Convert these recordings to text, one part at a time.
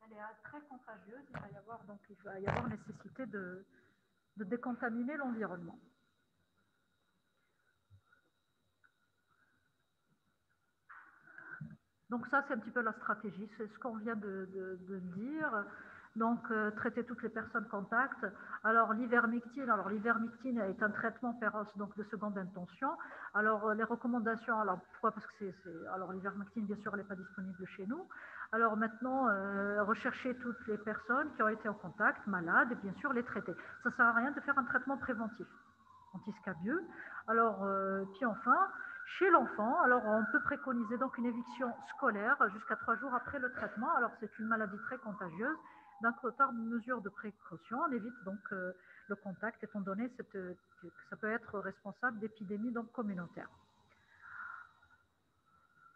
Elle est très contagieuse. Il va y avoir nécessité de décontaminer l'environnement. Donc ça, c'est un petit peu la stratégie, c'est ce qu'on vient de dire. Donc, traiter toutes les personnes contacts. Alors, l'ivermectine est un traitement féroce, donc de seconde intention. Alors, les recommandations, alors pourquoi? Parce que alors l'ivermectine, bien sûr, elle n'est pas disponible chez nous. Alors maintenant, rechercher toutes les personnes qui ont été en contact, malades, et bien sûr les traiter. Ça ne sert à rien de faire un traitement préventif antiscabieux. Alors, puis enfin, chez l'enfant, alors on peut préconiser donc une éviction scolaire jusqu'à 3 jours après le traitement. Alors c'est une maladie très contagieuse. Donc par mesure de précaution, on évite donc le contact étant donné que ça peut être responsable d'épidémies donc communautaires.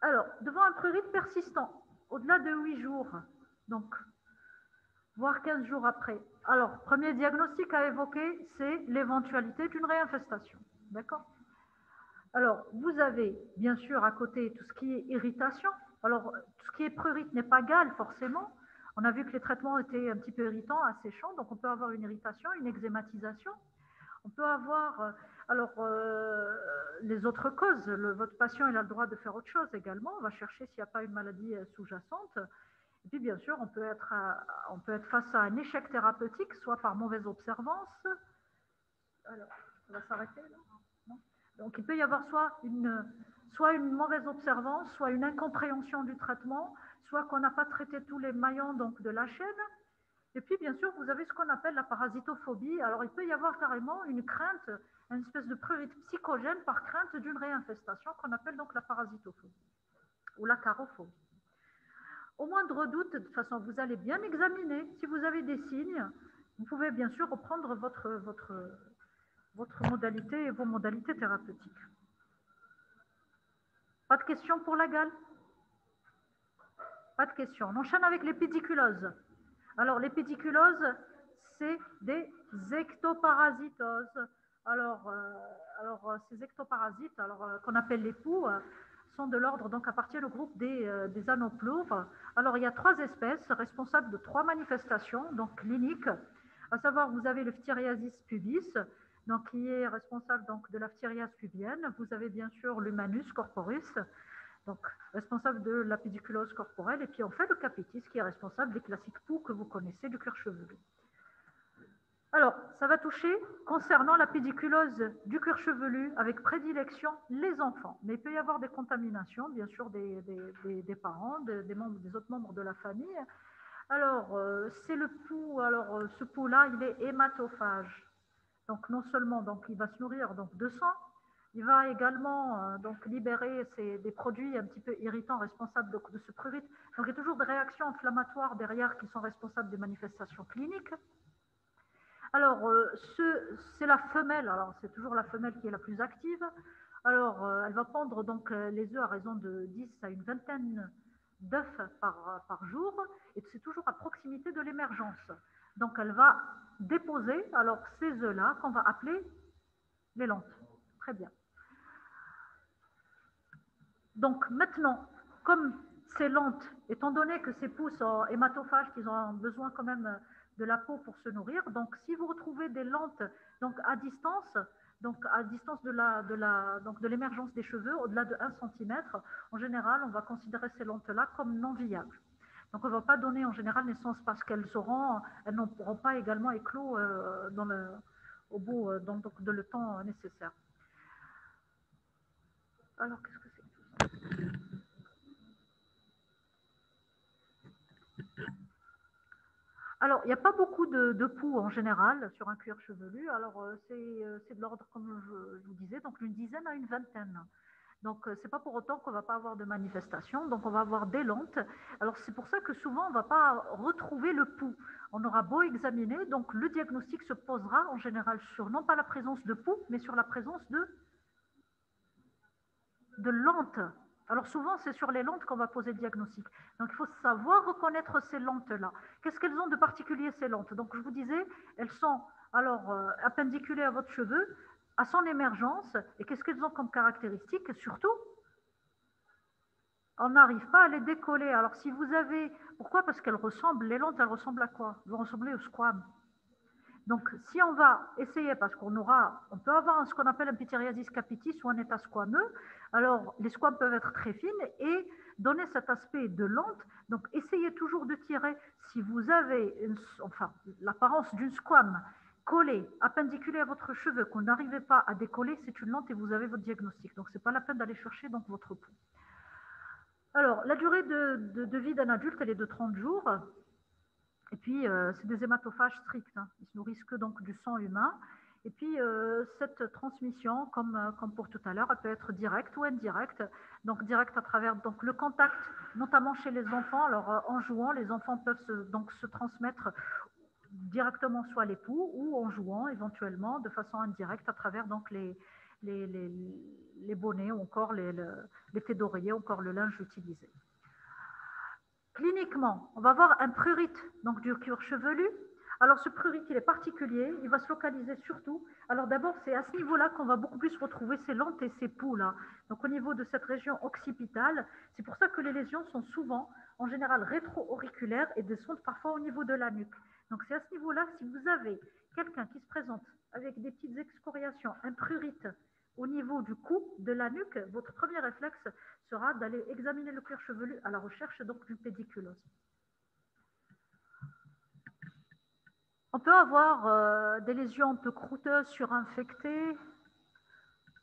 Alors, devant un prurite persistant, au-delà de 8 jours, donc voire 15 jours après. Alors, premier diagnostic à évoquer, c'est l'éventualité d'une réinfestation. D'accord? Alors, vous avez bien sûr à côté tout ce qui est irritation. Alors, tout ce qui est prurite n'est pas gale forcément. On a vu que les traitements étaient un petit peu irritants, asséchants, donc on peut avoir une irritation, une eczématisation. On peut avoir, les autres causes. Votre patient il a le droit de faire autre chose également. On va chercher s'il n'y a pas une maladie sous-jacente. Et puis, bien sûr, on peut être face à un échec thérapeutique, soit par mauvaise observance. Alors, on va s'arrêter là. Non. Donc, il peut y avoir soit une mauvaise observance, soit une incompréhension du traitement, soit qu'on n'a pas traité tous les maillons donc, de la chaîne. Et puis, bien sûr, vous avez ce qu'on appelle la parasitophobie. Alors, il peut y avoir carrément une crainte, une espèce de prurite psychogène par crainte d'une réinfestation qu'on appelle donc la parasitophobie ou la carophobie. Au moindre doute, de toute façon, vous allez bien examiner. Si vous avez des signes, vous pouvez bien sûr reprendre votre modalité et vos modalités thérapeutiques. Pas de questions pour la gale? Pas de questions. On enchaîne avec les pédiculoses. Alors, les pédiculoses, c'est des ectoparasitoses. Alors, ces ectoparasites, qu'on appelle les poux, sont de l'ordre, donc appartiennent au groupe des anoploures. Alors, il y a 3 espèces responsables de 3 manifestations, donc cliniques, à savoir, vous avez le phthiriasis pubis, donc, qui est responsable donc, de la phthiriase pubienne. Vous avez bien sûr l'humanus corporis, donc responsable de la pédiculose corporelle, et puis on fait le capitis qui est responsable des classiques poux que vous connaissez du cuir chevelu. Alors, ça va toucher, concernant la pédiculose du cuir chevelu, avec prédilection, les enfants. Mais il peut y avoir des contaminations, bien sûr, des parents, des autres membres de la famille. Alors, c'est le pouls, ce pouls-là, il est hématophage. Donc, non seulement donc, il va se nourrir donc, de sang, il va également donc, libérer des produits un petit peu irritants responsables de ce prurite. Donc, il y a toujours des réactions inflammatoires derrière qui sont responsables des manifestations cliniques. Alors, c'est la femelle, alors c'est toujours la femelle qui est la plus active. Alors, elle va pondre donc les œufs à raison de 10 à une vingtaine d'œufs par jour, et c'est toujours à proximité de l'émergence. Donc, elle va déposer alors ces œufs-là qu'on va appeler les lentes. Très bien. Donc, maintenant, comme ces lentes, étant donné que ces poux sont hématophages, qu'ils ont besoin quand même de la peau pour se nourrir, donc si vous retrouvez des lentes donc à distance de l'émergence des cheveux, au-delà de 1 cm, en général, on va considérer ces lentes-là comme non viables. Donc, on ne va pas donner en général naissance parce elles n'auront pas également éclos au bout de le temps nécessaire. Alors, qu'est-ce que c'est que tout ça? Alors, il n'y a pas beaucoup de poux en général sur un cuir chevelu. Alors, c'est de l'ordre, comme je vous disais, donc d'une dizaine à une vingtaine. Donc, ce n'est pas pour autant qu'on ne va pas avoir de manifestation. Donc, on va avoir des lentes. Alors, c'est pour ça que souvent, on ne va pas retrouver le pouls. On aura beau examiner, donc le diagnostic se posera en général sur non pas la présence de pouls, mais sur la présence de lentes. Alors souvent, c'est sur les lentes qu'on va poser le diagnostic. Donc il faut savoir reconnaître ces lentes-là. Qu'est-ce qu'elles ont de particulier, ces lentes? Donc je vous disais, elles sont alors appendiculées à votre cheveu, à son émergence. Et qu'est-ce qu'elles ont comme caractéristique? Surtout, On n'arrive pas à les décoller. Alors, si vous avez... Pourquoi? Parce qu'elles ressemblent, les lentes, elles ressemblent à quoi? Elles vont ressembler au squame. Donc, si on va essayer, parce on peut avoir ce qu'on appelle un pityriasis capitis ou un état squameux, alors les squames peuvent être très fines et donner cet aspect de lente. Donc, essayez toujours de tirer, si vous avez l'apparence d'une squame collée, appendiculée à votre cheveu, qu'on n'arrivez pas à décoller, c'est une lente et vous avez votre diagnostic. Donc, ce n'est pas la peine d'aller chercher donc, votre pouls. Alors, la durée de vie d'un adulte, elle est de 30 jours. Et puis, c'est des hématophages stricts. Hein. Ils se nourrissent que donc du sang humain. Et puis, cette transmission, comme pour tout à l'heure, elle peut être directe ou indirecte. Donc, directe à travers donc, le contact, notamment chez les enfants. Alors, en jouant, les enfants peuvent se transmettre directement soit l'époux ou en jouant éventuellement de façon indirecte à travers donc, les bonnets ou encore les faits d'oreiller, encore le linge utilisé. Cliniquement, on va avoir un prurite, donc du cuir chevelu. Alors ce prurite, il est particulier, il va se localiser surtout. Alors d'abord, c'est à ce niveau-là qu'on va beaucoup plus retrouver ces lentes et ces poux là. Donc au niveau de cette région occipitale, c'est pour ça que les lésions sont souvent, en général, rétro-auriculaires et descendent parfois au niveau de la nuque. Donc c'est à ce niveau-là, si vous avez quelqu'un qui se présente avec des petites excoriations, un prurite au niveau du cou, de la nuque, votre premier réflexe sera d'aller examiner le cuir chevelu à la recherche donc d'une pédiculose. On peut avoir des lésions un peu croûteuses, surinfectées.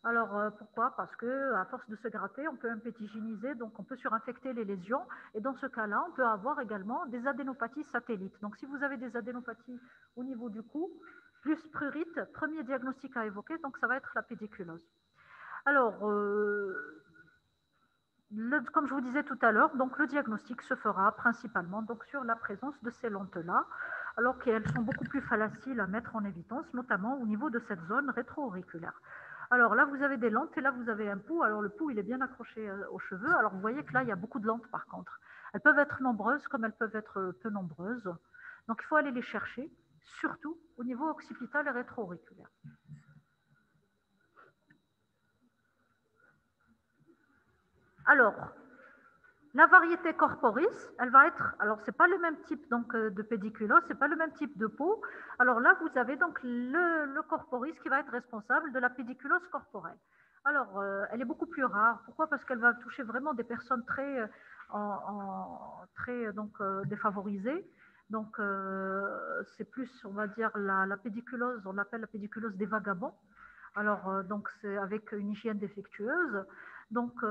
Alors pourquoi? Parce que à force de se gratter, on peut impétigéniser, donc on peut surinfecter les lésions. Et dans ce cas-là, on peut avoir également des adénopathies satellites. Donc si vous avez des adénopathies au niveau du cou, plus prurite, premier diagnostic à évoquer, donc ça va être la pédiculose. Alors, comme je vous disais tout à l'heure, donc le diagnostic se fera principalement donc, sur la présence de ces lentes-là, alors qu'elles sont beaucoup plus faciles à mettre en évidence, notamment au niveau de cette zone rétro-auriculaire. Alors là, vous avez des lentes et là, vous avez un pouls. Alors le pouls, il est bien accroché aux cheveux. Alors vous voyez que là, il y a beaucoup de lentes par contre. Elles peuvent être nombreuses comme elles peuvent être peu nombreuses. Donc il faut aller les chercher, surtout au niveau occipital et rétro-auriculaire. Alors, la variété corporis, elle va être, alors c'est pas le même type donc de pédiculose, c'est pas le même type de peau. Alors là, vous avez donc le corporis qui va être responsable de la pédiculose corporelle. Alors, elle est beaucoup plus rare. Pourquoi? Parce qu'elle va toucher vraiment des personnes très, défavorisées. Donc, c'est plus, on va dire, la pédiculose, on l'appelle la pédiculose des vagabonds. Alors, donc, c'est avec une hygiène défectueuse. Donc,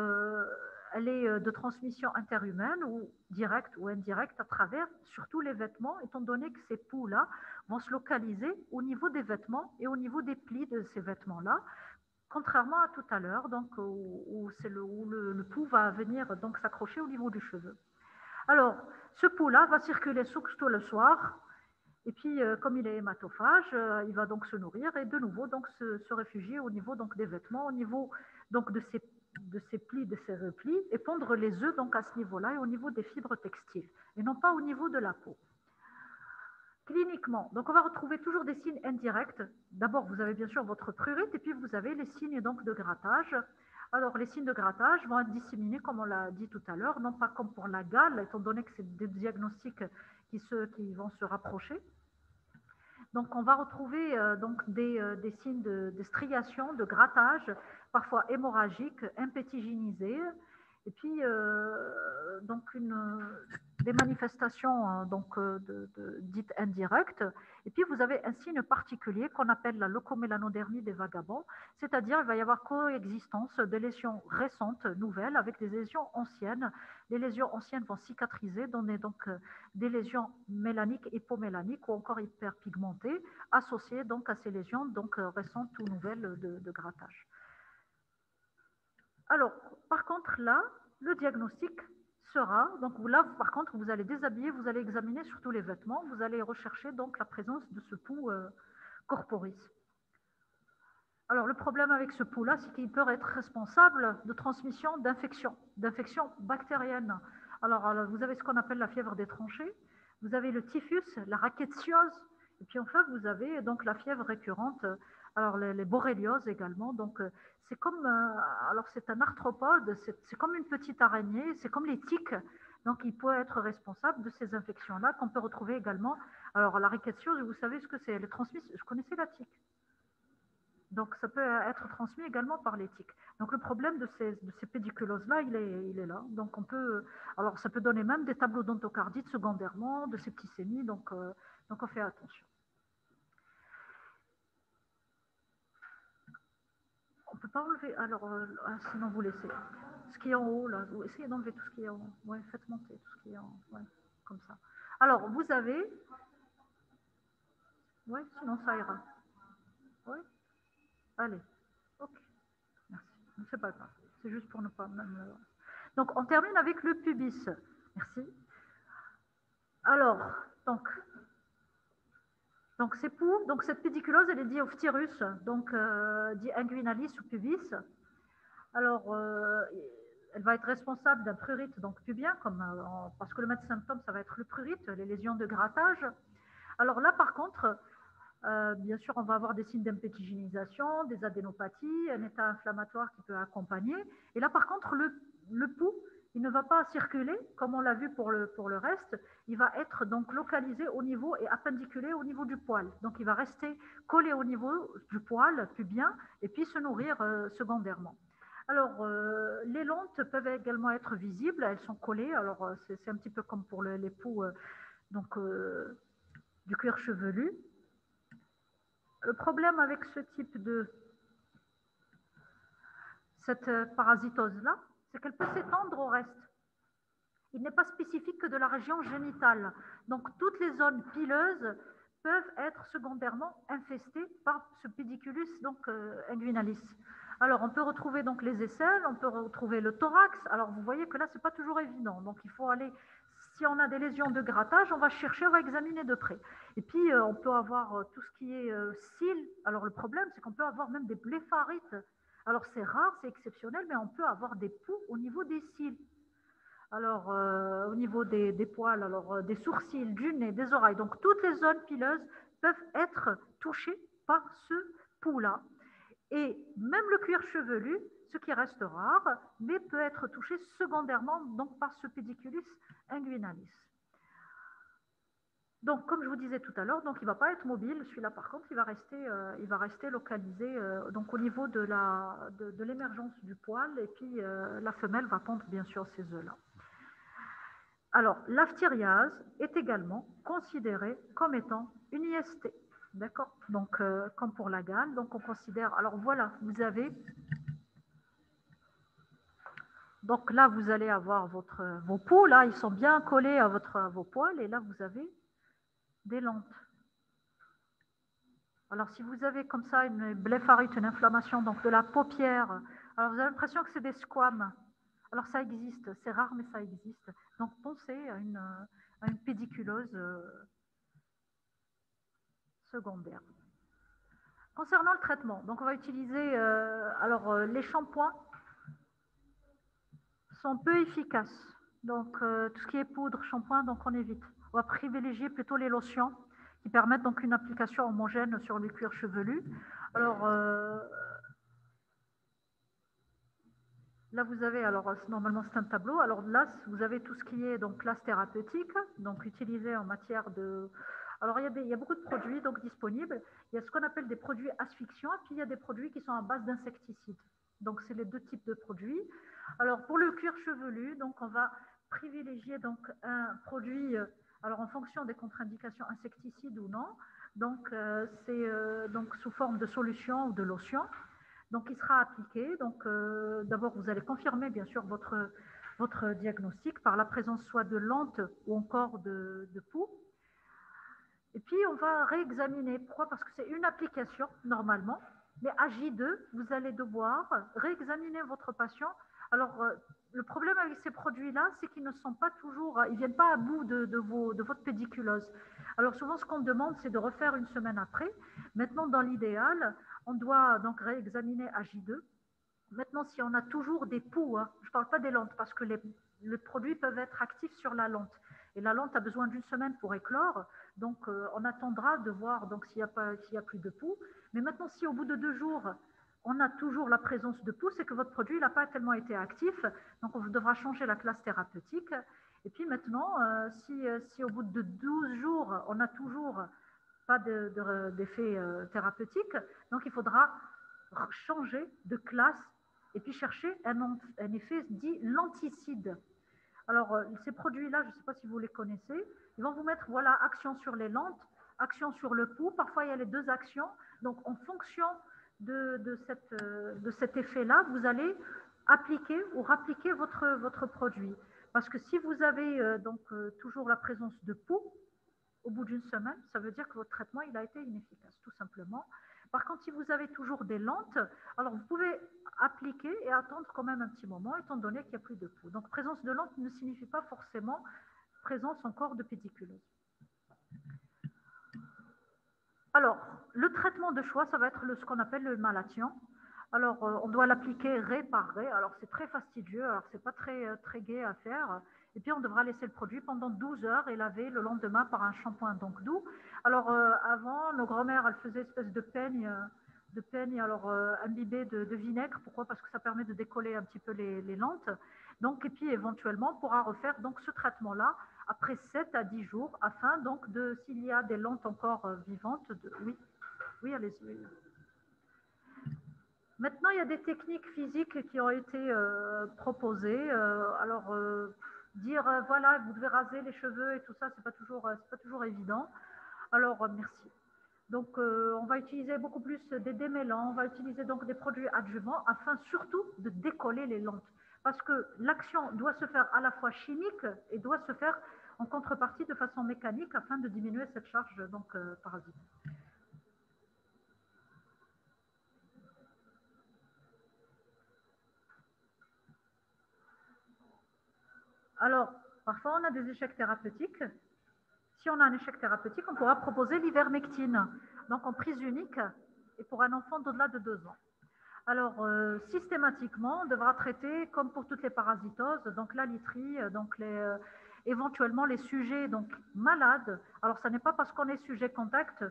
elle est de transmission interhumaine ou directe ou indirecte à travers surtout les vêtements, étant donné que ces poux-là vont se localiser au niveau des vêtements et au niveau des plis de ces vêtements-là, contrairement à tout à l'heure, donc où le pouls va venir donc s'accrocher au niveau du cheveu. Alors, ce pouls-là va circuler surtout le soir. Et puis, comme il est hématophage, il va donc se nourrir et de nouveau donc se réfugier au niveau donc des vêtements, au niveau donc de ces plis, de ces replis, et pondre les œufs donc à ce niveau-là et au niveau des fibres textiles, et non pas au niveau de la peau. Cliniquement, donc on va retrouver toujours des signes indirects. D'abord, vous avez bien sûr votre prurite, et puis vous avez les signes donc de grattage. Alors, les signes de grattage vont être disséminés, comme on l'a dit tout à l'heure, non pas comme pour la gale, étant donné que c'est des diagnostics qui vont se rapprocher. Donc, on va retrouver donc des signes de striation, de grattage, parfois hémorragiques, impétigénisés, et puis donc des manifestations dites indirectes. Et puis, vous avez un signe particulier qu'on appelle la leucomélanodermie des vagabonds, c'est-à-dire il va y avoir coexistence de lésions récentes, nouvelles, avec des lésions anciennes. Les lésions anciennes vont cicatriser, donner donc des lésions mélaniques, hypomélaniques ou encore hyperpigmentées, associées donc à ces lésions donc récentes ou nouvelles de grattage. Alors, par contre, là, le diagnostic sera, donc là, par contre, vous allez déshabiller, vous allez examiner surtout les vêtements, vous allez rechercher donc la présence de ce pouls corporis. Alors, le problème avec ce pouls-là, c'est qu'il peut être responsable de transmission d'infections bactériennes. Alors, vous avez ce qu'on appelle la fièvre des tranchées, vous avez le typhus, la rachétiose, et puis enfin, vous avez donc la fièvre récurrente Alors, les borrélioses également. Donc, c'est comme, alors c'est un arthropode, c'est comme une petite araignée, c'est comme les tiques. Donc, il peut être responsable de ces infections-là qu'on peut retrouver également. Alors, la rickettsiosis, vous savez ce que c'est? Elle est transmise, je connaissais la tique. Donc, ça peut être transmis également par les tiques. Donc, le problème de ces pédiculoses-là, il est là. Donc, on peut, alors, ça peut donner même des tableaux d'endocardite secondairement, de septicémie. Donc, on fait attention. On ne peut pas enlever. Alors, sinon, vous laissez. Ce qui est en haut, là, vous essayez d'enlever tout ce qui est en haut. Ouais, faites monter tout ce qui est en haut. Ouais, comme ça. Alors, vous avez. Oui, sinon, ça ira. Oui, allez. Ok, merci. C'est pas grave. C'est juste pour ne pas même. Donc, on termine avec le pubis. Merci. Alors, donc c'est pour. Donc, cette pédiculose, elle est diophthyrus, donc dit inguinalis ou pubis. Alors, elle va être responsable d'un prurite donc pubien, parce que le maître symptôme, ça va être le prurite, les lésions de grattage. Alors là, par contre, bien sûr, on va avoir des signes d'impétigénisation, des adénopathies, un état inflammatoire qui peut accompagner. Et là, par contre, le pouls, il ne va pas circuler, comme on l'a vu pour le reste. Il va être donc localisé au niveau et appendiculé au niveau du poil. Donc, il va rester collé au niveau du poil pubien et puis se nourrir secondairement. Alors, les lentes peuvent également être visibles, elles sont collées. Alors, c'est un petit peu comme pour les poux du cuir chevelu. Le problème avec ce type cette parasitose-là, c'est qu'elle peut s'étendre au reste. Il n'est pas spécifique que de la région génitale. Donc, toutes les zones pileuses peuvent être secondairement infestées par ce pédiculus donc inguinalis. Alors, on peut retrouver donc les aisselles, on peut retrouver le thorax. Alors, vous voyez que là, ce n'est pas toujours évident. Donc, il faut aller, si on a des lésions de grattage, on va chercher, on va examiner de près. Et puis, on peut avoir tout ce qui est cils. Alors, le problème, c'est qu'on peut avoir même des blépharites. Alors, c'est rare, c'est exceptionnel, mais on peut avoir des poux au niveau des cils. Alors, au niveau des poils, alors des sourcils, du nez, des oreilles. Donc, toutes les zones pileuses peuvent être touchées par ce pouls-là. Et même le cuir chevelu, ce qui reste rare, mais peut être touché secondairement donc, par ce pédiculus inguinalis. Donc, comme je vous disais tout à l'heure, donc il ne va pas être mobile. Celui-là, par contre, il va rester localisé donc au niveau de l'émergence du poil. Et puis, la femelle va pondre, bien sûr, ces œufs-là. Alors, la phthiriase est également considérée comme étant une IST. D'accord? Donc, comme pour la gale, donc on considère. Alors voilà, vous avez. Donc là, vous allez avoir vos poux, là, ils sont bien collés à vos poils, et là, vous avez des lentes. Alors, si vous avez comme ça une blépharite, une inflammation donc de la paupière, alors vous avez l'impression que c'est des squames. Alors, ça existe, c'est rare, mais ça existe. Donc, pensez à une pédiculose secondaire. Concernant le traitement, donc on va utiliser, les shampoings sont peu efficaces. Donc, tout ce qui est poudre, shampoing, donc on évite. On va privilégier plutôt les lotions qui permettent donc une application homogène sur le cuir chevelu. Alors, là, vous avez, normalement, c'est un tableau. Alors là, vous avez tout ce qui est donc classe thérapeutique, donc utilisé en matière de. Alors, il y a beaucoup de produits donc disponibles. Il y a ce qu'on appelle des produits asphyxiants, et puis il y a des produits qui sont à base d'insecticides. Donc, c'est les deux types de produits. Alors, pour le cuir chevelu, donc on va privilégier donc un produit, alors en fonction des contre-indications insecticides ou non. Donc, c'est donc sous forme de solution ou de lotion. Donc, il sera appliqué. Donc, d'abord, vous allez confirmer, bien sûr, votre diagnostic par la présence soit de lentes ou encore de poux. Et puis, on va réexaminer. Pourquoi? Parce que c'est une application, normalement. Mais à J2, vous allez devoir réexaminer votre patient. Alors, le problème avec ces produits-là, c'est qu'ils ne sont pas toujours, ils ne viennent pas à bout de votre pédiculose. Alors, souvent, ce qu'on demande, c'est de refaire une semaine après. Maintenant, dans l'idéal, on doit donc réexaminer à J2. Maintenant, si on a toujours des poux, je ne parle pas des lentes, parce que les produits peuvent être actifs sur la lente. Et la lente a besoin d'une semaine pour éclore. Donc, on attendra de voir s'il n'y a plus de poux. Mais maintenant, si au bout de 2 jours, on a toujours la présence de pouls, c'est que votre produit n'a pas tellement été actif, donc on devra changer la classe thérapeutique. Et puis maintenant, si au bout de 12 jours, on n'a toujours pas d'effet thérapeutique, donc il faudra changer de classe et puis chercher un effet dit lenticide. Alors, ces produits-là, je ne sais pas si vous les connaissez, ils vont vous mettre, voilà, action sur les lentes, action sur le pouls. Parfois, il y a les deux actions. Donc, en fonction de cet effet-là, vous allez appliquer ou rappliquer votre produit. Parce que si vous avez toujours la présence de pouls, au bout d'une semaine, ça veut dire que votre traitement il a été inefficace, tout simplement. Par contre, si vous avez toujours des lentes, alors vous pouvez appliquer et attendre quand même un petit moment, étant donné qu'il n'y a plus de pouls. Donc, présence de lentes ne signifie pas forcément présence encore de pédiculose. Alors, le traitement de choix, ça va être ce qu'on appelle le malathion. Alors, on doit l'appliquer raie par raie. Alors, c'est très fastidieux, alors c'est pas très gai à faire. Et puis, on devra laisser le produit pendant 12 heures et laver le lendemain par un shampoing donc doux. Alors, avant, nos grand-mères, elles faisaient espèce de peigne alors imbibé de vinaigre. Pourquoi? Parce que ça permet de décoller un petit peu les lentes. Donc, et puis, éventuellement, on pourra refaire donc, ce traitement-là après 7 à 10 jours, afin donc s'il y a des lentes encore vivantes, oui, allez-y. Oui. Maintenant, il y a des techniques physiques qui ont été proposées. Dire voilà, vous devez raser les cheveux et tout ça, c'est pas toujours évident. Alors, merci. Donc, on va utiliser beaucoup plus des démêlants, on va utiliser donc des produits adjuvants afin surtout de décoller les lentes. Parce que l'action doit se faire à la fois chimique et doit se faire en contrepartie de façon mécanique afin de diminuer cette charge donc, parasite. Alors, parfois on a des échecs thérapeutiques. Si on a un échec thérapeutique, on pourra proposer l'ivermectine, donc en prise unique et pour un enfant d'au-delà de 2 ans. Alors, systématiquement, on devra traiter, comme pour toutes les parasitoses, donc la literie, donc éventuellement les sujets donc, malades. Alors, ce n'est pas parce qu'on est sujet contact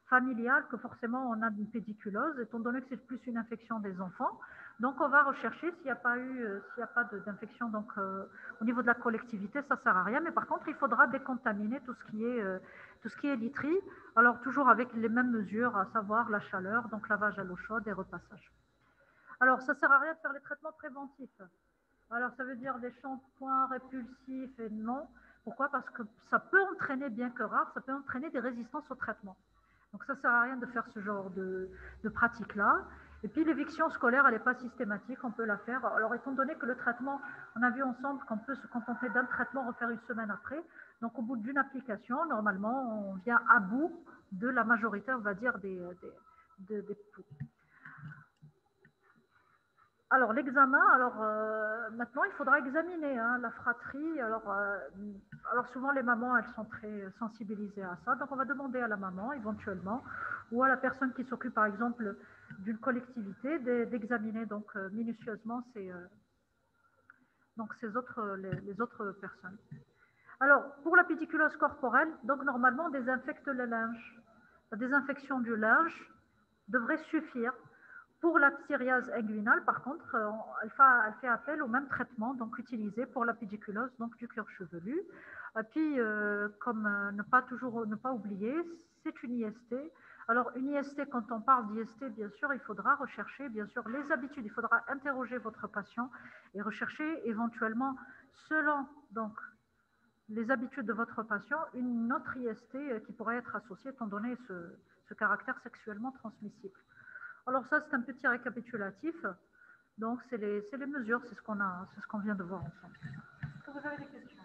familial que forcément on a une pédiculose, étant donné que c'est plus une infection des enfants. Donc, on va rechercher s'il n'y a pas d'infection au niveau de la collectivité, ça ne sert à rien. Mais par contre, il faudra décontaminer tout ce qui est literie. Alors, toujours avec les mêmes mesures, à savoir la chaleur, donc lavage à l'eau chaude et repassage. Alors, ça ne sert à rien de faire les traitements préventifs. Alors, ça veut dire des shampoings répulsifs et non. Pourquoi? Parce que ça peut entraîner, bien que rare, ça peut entraîner des résistances au traitement. Donc, ça ne sert à rien de faire ce genre de pratique-là. Et puis, l'éviction scolaire, elle n'est pas systématique, on peut la faire. Alors, étant donné que le traitement, on a vu ensemble qu'on peut se contenter d'un traitement, refaire une semaine après. Donc, au bout d'une application, normalement, on vient à bout de la majorité, on va dire, des pouls. Alors, l'examen, maintenant, il faudra examiner la fratrie. Alors, souvent, les mamans, elles sont très sensibilisées à ça. Donc, on va demander à la maman, éventuellement, ou à la personne qui s'occupe, par exemple, d'une collectivité, d'examiner donc minutieusement les autres personnes. Alors, pour la pédiculose corporelle, donc, normalement, on désinfecte le linge. La désinfection du linge devrait suffire. Pour la psoriase inguinale, par contre, elle fait appel au même traitement donc utilisé pour la pédiculose donc du cuir chevelu. Et puis, comme ne pas oublier, c'est une IST. Alors, une IST, quand on parle d'IST, bien sûr, il faudra rechercher, bien sûr, les habitudes. Il faudra interroger votre patient et rechercher éventuellement, selon donc les habitudes de votre patient, une autre IST qui pourrait être associée, étant donné ce caractère sexuellement transmissible. Alors ça, c'est un petit récapitulatif. Donc, c'est les mesures, c'est ce qu'on vient de voir ensemble. Est-ce que vous avez des questions?